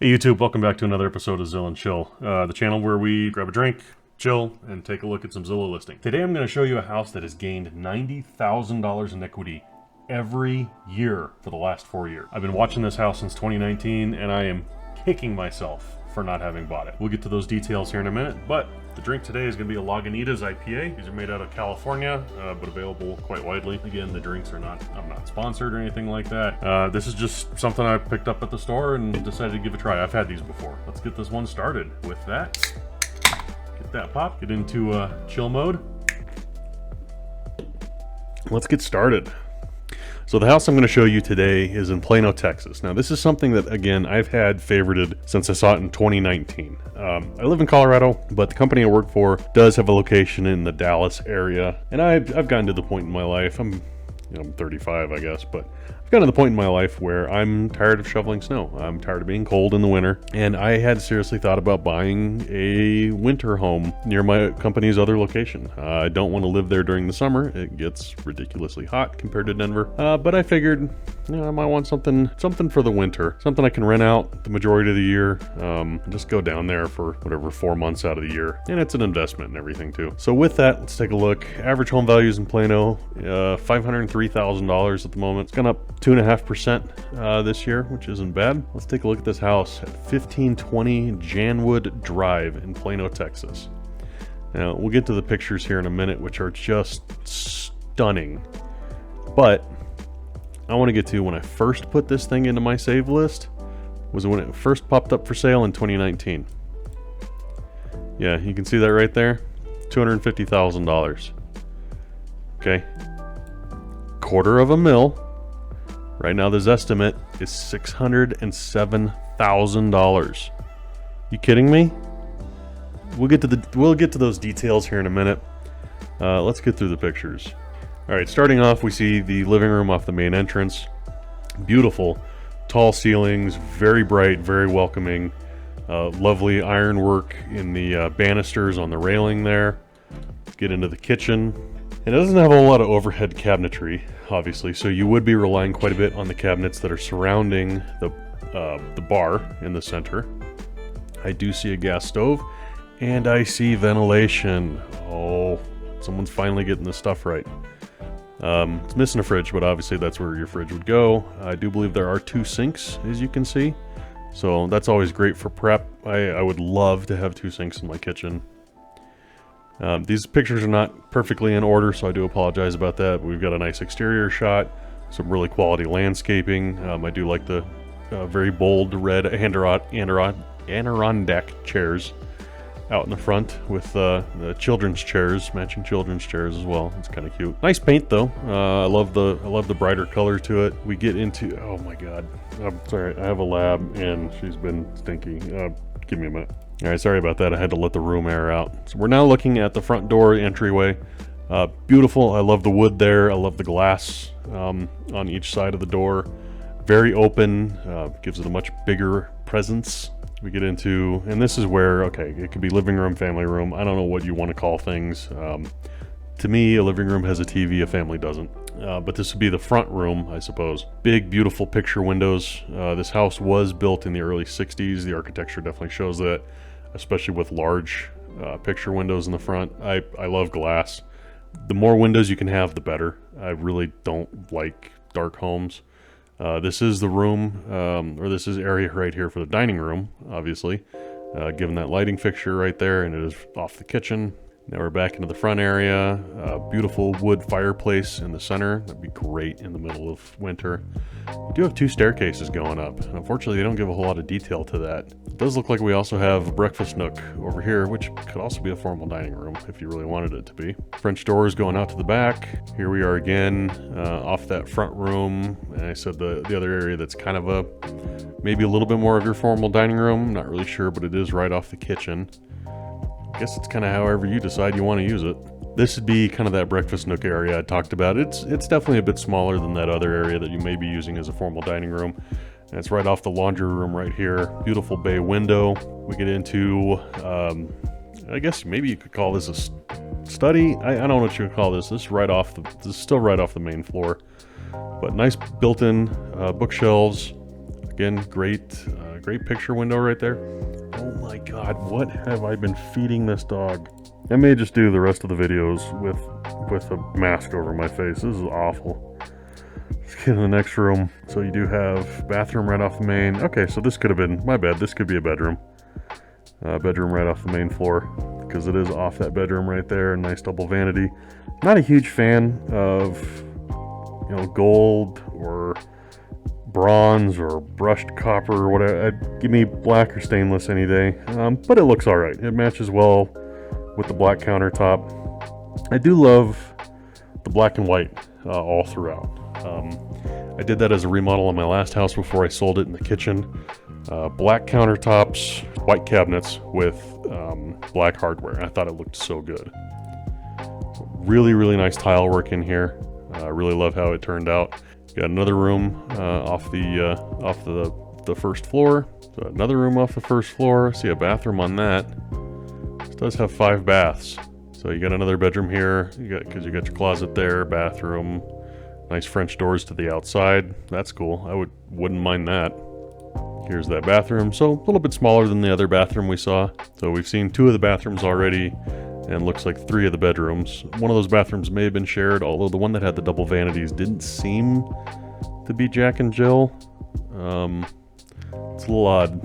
Hey YouTube, welcome back to another episode of Zill and Chill, the channel where we grab a drink, chill, and take a look at some Zillow listings. Today I'm going to show you a house that has gained $90,000 in equity every year for the last 4 years. I've been watching this house since 2019 and I am kicking myself for not having bought it. We'll get to those details here in a minute, but the drink today is going to be a Lagunitas IPA. These are made out of California, but available quite widely. Again, the drinks are not, I'm not sponsored or anything like that. This is just something I picked up at the store and decided to give a try. I've had these before. Let's get this one started with that. Get that pop, get into chill mode. Let's get started. So the house I'm going to show you today is in Plano, Texas. Now this is something that, again, I've had favorited since I saw it in 2019. I live in Colorado, but the company I work for does have a location in the Dallas area. And I've gotten to the point in my life, I'm 35, I guess, but I've gotten to the point in my life where I'm tired of shoveling snow. I'm tired of being cold in the winter. And I had seriously thought about buying a winter home near my company's other location. I don't want to live there during the summer. It gets ridiculously hot compared to Denver. But I figured, I might want something for the winter. Something I can rent out the majority of the year. Just go down there for whatever 4 months out of the year. And it's an investment and everything too. So with that, let's take a look. Average home values in Plano, $503,000 at the moment. It's gone up 2.5% this year, which isn't bad. Let's take a look at this house at 1520 Janwood Drive in Plano, Texas. Now, we'll get to the pictures here in a minute, which are just stunning. But I want to get to when I first put this thing into my save list was when it first popped up for sale in 2019. Yeah, you can see that right there. $250,000. Okay. $250,000. Right now, this estimate is $607,000. You kidding me? We'll get to those details here in a minute. Let's get through the pictures. All right, starting off, we see the living room off the main entrance. Beautiful, tall ceilings, very bright, very welcoming. Lovely ironwork in the banisters on the railing there. Let's get into the kitchen. It doesn't have a whole lot of overhead cabinetry, obviously, so you would be relying quite a bit on the cabinets that are surrounding the bar in the center. I do see a gas stove, and I see ventilation. Oh, someone's finally getting the stuff right. It's missing a fridge, but obviously that's where your fridge would go. I do believe there are 2 sinks, as you can see, so that's always great for prep. I would love to have 2 sinks in my kitchen. These pictures are not perfectly in order, so I do apologize about that. But we've got a nice exterior shot, some really quality landscaping. I do like the very bold red Adirondack chairs out in the front with the children's chairs, matching children's chairs as well. It's kind of cute. Nice paint though. I love the brighter color to it. We get into, oh my god, I'm sorry, I have a lab and she's been stinky. Give me a minute. All right, sorry about that. I had to let the room air out. So we're now looking at the front door entryway. Beautiful. I love the wood there. I love the glass on each side of the door. Very open. Gives it a much bigger presence. We get into, and this is where, okay, it could be living room, family room. I don't know what you want to call things. To me, a living room has a TV, a family doesn't. But this would be the front room, I suppose. Big, beautiful picture windows. This house was built in the early 60s. The architecture definitely shows that, especially with large picture windows in the front. I love glass. The more windows you can have, the better. I really don't like dark homes. This is the room, or this is area right here for the dining room, obviously, given that lighting fixture right there, and it is off the kitchen. Now we're back into the front area. Beautiful wood fireplace in the center. That'd be great in the middle of winter. We do have 2 staircases going up. Unfortunately, they don't give a whole lot of detail to that. It does look like we also have a breakfast nook over here, which could also be a formal dining room if you really wanted it to be. French doors going out to the back. Here we are again, off that front room. And I said the other area that's kind of maybe a little bit more of your formal dining room. Not really sure, but it is right off the kitchen. I guess it's kind of however you decide you want to use it. This would be kind of that breakfast nook area I talked about. It's definitely a bit smaller than that other area that you may be using as a formal dining room. And it's right off the laundry room right here. Beautiful bay window. We get into, I guess maybe you could call this a study. I don't know what you would call this. This is still right off the main floor. But nice built-in bookshelves. Again, great great picture window right there. Oh my God, what have I been feeding this dog? I may just do the rest of the videos with a mask over my face. This is awful. Let's get in the next room. So you do have bathroom right off the main. Okay, so this could have been, my bad, this could be a bedroom. Bedroom right off the main floor, because it is off that bedroom right there. Nice double vanity. Not a huge fan of, you know, gold or bronze or brushed copper or whatever. Give me black or stainless any day. But it looks all right. It matches well with the black countertop. I do love the black and white all throughout. I did that as a remodel on my last house before I sold it in the kitchen. Black countertops, white cabinets with black hardware. I thought it looked so good. Really, really nice tile work in here. I really love how it turned out. Got another room off the first floor. So another room off the first floor. See a bathroom on that. This does have 5 baths. So you got another bedroom here. Because you got your closet there, bathroom. Nice French doors to the outside. That's cool. I wouldn't mind that. Here's that bathroom. So a little bit smaller than the other bathroom we saw. So we've seen 2 of the bathrooms already, and looks like 3 of the bedrooms. One of those bathrooms may have been shared, although the one that had the double vanities didn't seem to be Jack and Jill. It's a little odd.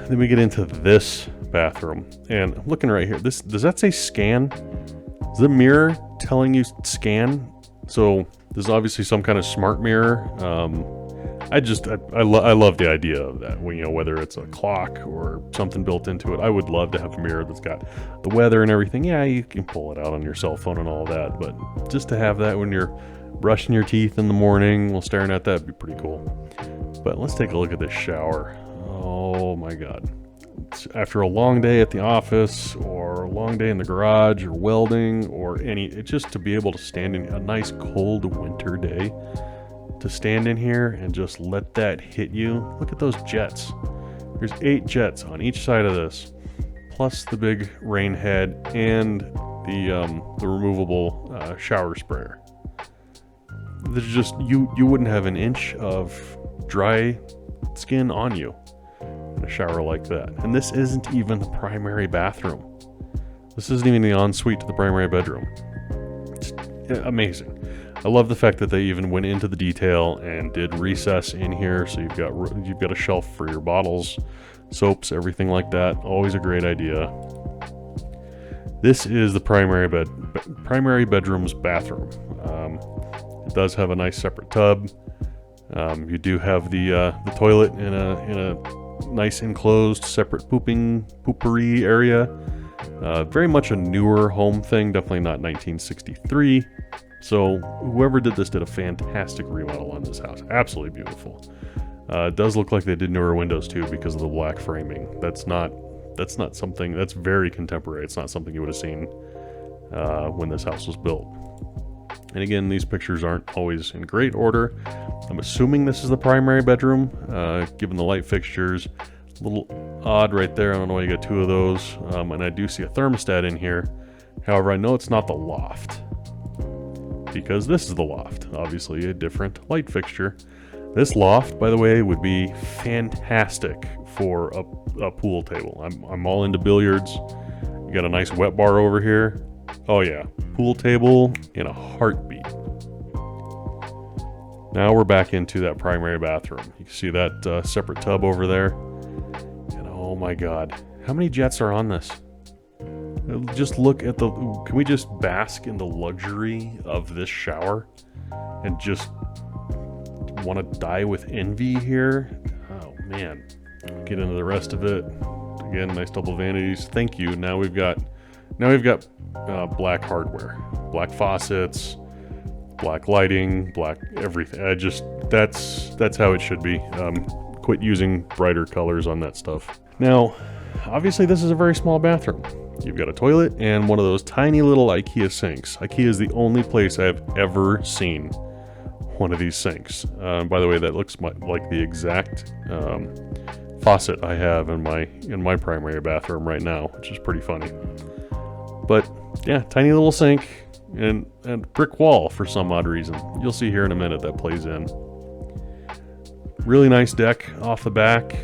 Then we get into this bathroom, and I'm looking right here. Does that say scan? Is the mirror telling you scan? So this is obviously some kind of smart mirror. I love the idea of that. You know, whether it's a clock or something built into it, I would love to have a mirror that's got the weather and everything. Yeah, you can pull it out on your cell phone and all that, but just to have that when you're brushing your teeth in the morning while staring at that would be pretty cool. But let's take a look at this shower. Oh my God. After a long day at the office or a long day in the garage or welding or just to be able to stand in a nice cold winter day, to stand in here and just let that hit you. Look at those jets. There's 8 jets on each side of this, plus the big rain head and the removable shower sprayer. There's just you wouldn't have an inch of dry skin on you in a shower like that. And this isn't even the primary bathroom. This isn't even the ensuite to the primary bedroom. It's amazing. I love the fact that they even went into the detail and did recess in here, so you've got a shelf for your bottles, soaps, everything like that. Always a great idea. This is the primary bedroom's bathroom. It does have a nice separate tub. You do have the toilet in a nice enclosed separate poopery area. Very much a newer home thing, definitely not 1963. So whoever did this did a fantastic remodel on this house. Absolutely beautiful. It does look like they did newer windows too because of the black framing. That's not something that's very contemporary. It's not something you would have seen when this house was built. And again, these pictures aren't always in great order. I'm assuming this is the primary bedroom, given the light fixtures. A little odd right there. I don't know why you got 2 of those. And I do see a thermostat in here. However, I know it's not the loft, because this is the loft. Obviously a different light fixture. This loft, by the way, would be fantastic for a pool table. I'm all into billiards. You got a nice wet bar over here. Oh yeah, pool table in a heartbeat. Now we're back into that primary bathroom. You can see that separate tub over there. And oh my God, how many jets are on this? Just look at can we just bask in the luxury of this shower and just want to die with envy here? Oh man. Get into the rest of it. Again, nice double vanities. Thank you. Now we've got black hardware, black faucets, black lighting, black everything. That's how it should be. Quit using brighter colors on that stuff. Now, obviously this is a very small bathroom. You've got a toilet and one of those tiny little IKEA sinks. IKEA is the only place I've ever seen one of these sinks. By the way, that looks like the exact faucet I have in my primary bathroom right now, which is pretty funny. But yeah, tiny little sink and brick wall for some odd reason. You'll see here in a minute that plays in. Really nice deck off the back.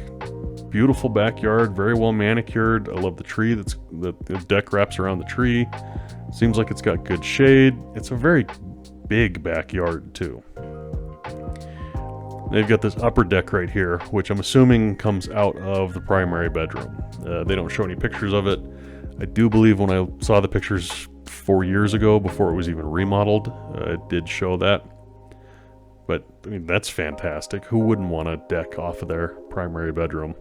beautiful backyard, very well manicured. I love the tree the deck wraps around the tree. Seems like it's got good shade. It's a very big backyard too. They've got this upper deck right here, which I'm assuming comes out of the primary bedroom. They don't show any pictures of it. I do believe when I saw the pictures 4 years ago, before it was even remodeled, it did show that. But, I mean, that's fantastic. Who wouldn't want a deck off of their primary bedroom?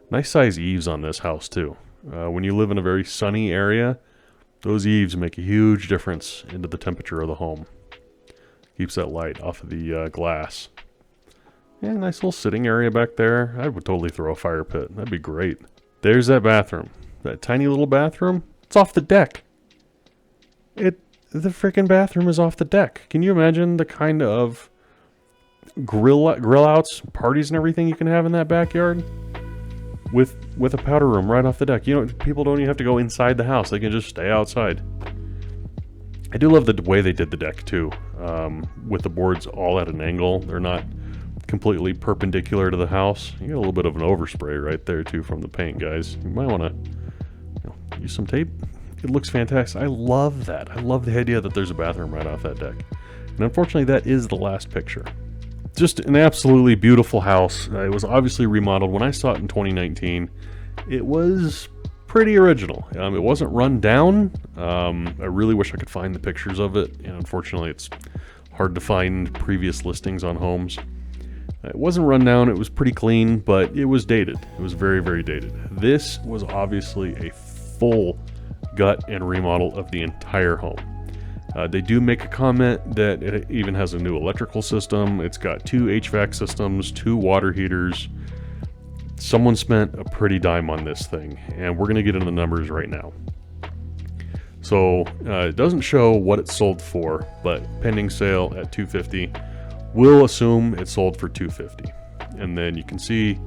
Nice size eaves on this house, too. When you live in a very sunny area, those eaves make a huge difference into the temperature of the home. Keeps that light off of the glass. Yeah, nice little sitting area back there. I would totally throw a fire pit. That'd be great. There's that bathroom. That tiny little bathroom. It's off the deck. The freaking bathroom is off the deck. Can you imagine the kind of grill outs, parties and everything you can have in that backyard? With a powder room right off the deck. You know, people don't even have to go inside the house. They can just stay outside. I do love the way they did the deck too. With the boards all at an angle. They're not completely perpendicular to the house. You get a little bit of an overspray right there too from the paint, guys. You might want to use some tape. It looks fantastic. I love that. I love the idea that there's a bathroom right off that deck. And unfortunately, that is the last picture. Just an absolutely beautiful house. It was obviously remodeled. When I saw it in 2019, it was pretty original. It wasn't run down. I really wish I could find the pictures of it. And unfortunately, it's hard to find previous listings on homes. It wasn't run down. It was pretty clean, but it was dated. It was very, very dated. This was obviously a full gut and remodel of the entire home. They do make a comment that it even has a new electrical system. It's got 2 HVAC systems, 2 water heaters. Someone spent a pretty dime on this thing, and we're going to get into the numbers right now. So it doesn't show what it sold for, but pending sale at $250. We'll assume it sold for $250. And then you can see it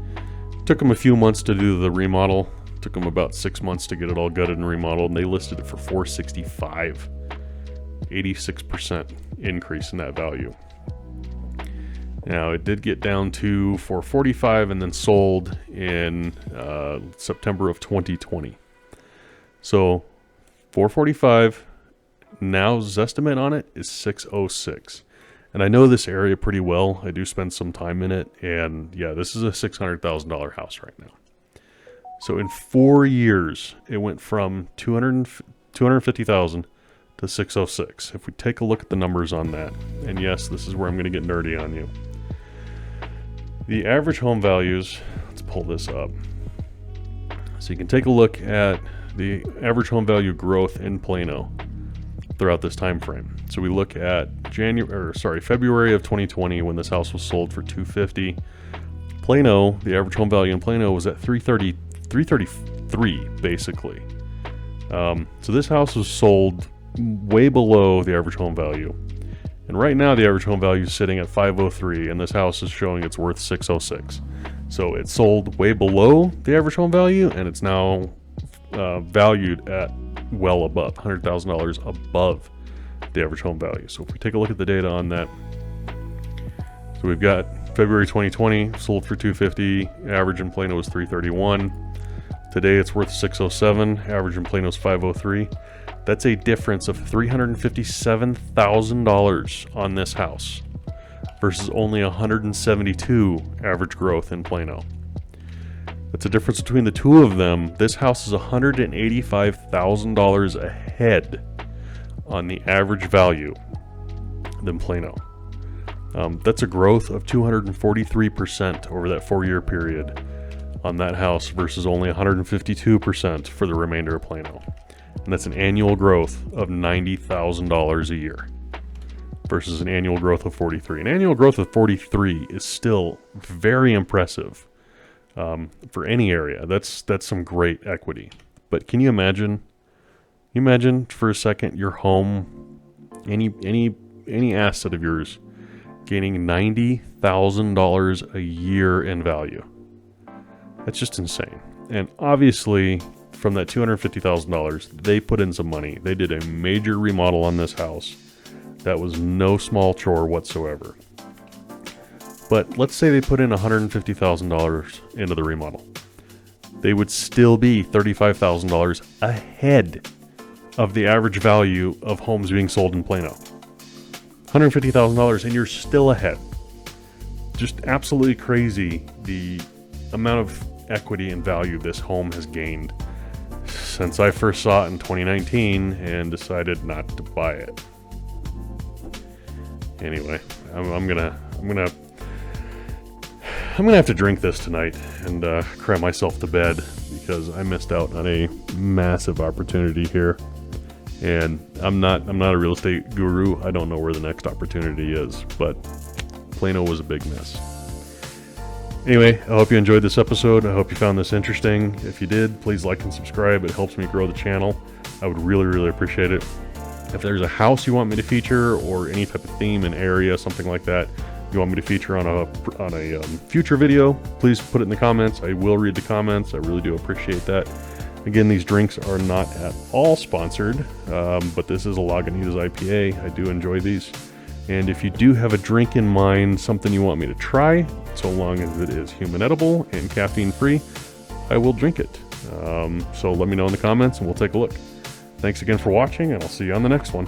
took them a few months to do the remodel. It took them about 6 months to get it all gutted and remodeled, and they listed it for $465. 86% increase in that value. Now it did get down to $445 and then sold in September of 2020. So $445. Now Zestimate on it is $606. And I know this area pretty well. I do spend some time in it, and yeah, this is a $600,000 house right now. So in 4 years, it went from $250,000 to $606. If we take a look at the numbers on that, and yes, this is where I'm going to get nerdy on you. The average home values, let's pull this up. So you can take a look at the average home value growth in Plano throughout this time frame. So we look at February of 2020 when this house was sold for $250. Plano, the average home value in Plano was at $333 basically. So this house was sold way below the average home value. And right now the average home value is sitting at $503, and this house is showing it's worth $606. So it sold way below the average home value, and it's now valued at well above $100,000 above the average home value. So if we take a look at the data on that, so we've got February 2020 sold for $250, average in Plano was $331. Today it's worth $607, average in Plano is $503. That's a difference of $357,000 on this house versus only $172 average growth in Plano. That's a difference between the two of them. This house is $185,000 ahead on the average value than Plano. That's a growth of 243% over that 4-year period on that house versus only 152% for the remainder of Plano. And that's an annual growth of $90,000 a year versus an annual growth of 43. An annual growth of 43 is still very impressive for any area. That's some great equity. But can you imagine? You imagine for a second your home, any asset of yours, gaining $90,000 a year in value. That's just insane. And obviously, from that $250,000, they put in some money. They did a major remodel on this house. That was no small chore whatsoever. But let's say they put in $150,000 into the remodel. they would still be $35,000 ahead of the average value of homes being sold in Plano. $150,000 and you're still ahead. Just absolutely crazy the amount of equity and value this home has gained since I first saw it in 2019 and decided not to buy it. Anyway, I'm gonna have to drink this tonight and cry myself to bed because I missed out on a massive opportunity here. And I'm not a real estate guru. I don't know where the next opportunity is, but Plano was a big miss. Anyway, I hope you enjoyed this episode. I hope you found this interesting. If you did, please like and subscribe. It helps me grow the channel. I would really, really appreciate it. If there's a house you want me to feature or any type of theme and area, something like that, you want me to feature on a future video, please put it in the comments. I will read the comments. I really do appreciate that. Again, these drinks are not at all sponsored, but this is a Lagunitas IPA. I do enjoy these. And if you do have a drink in mind, something you want me to try, so long as it is human edible and caffeine free, I will drink it. So let me know in the comments and we'll take a look. Thanks again for watching, and I'll see you on the next one.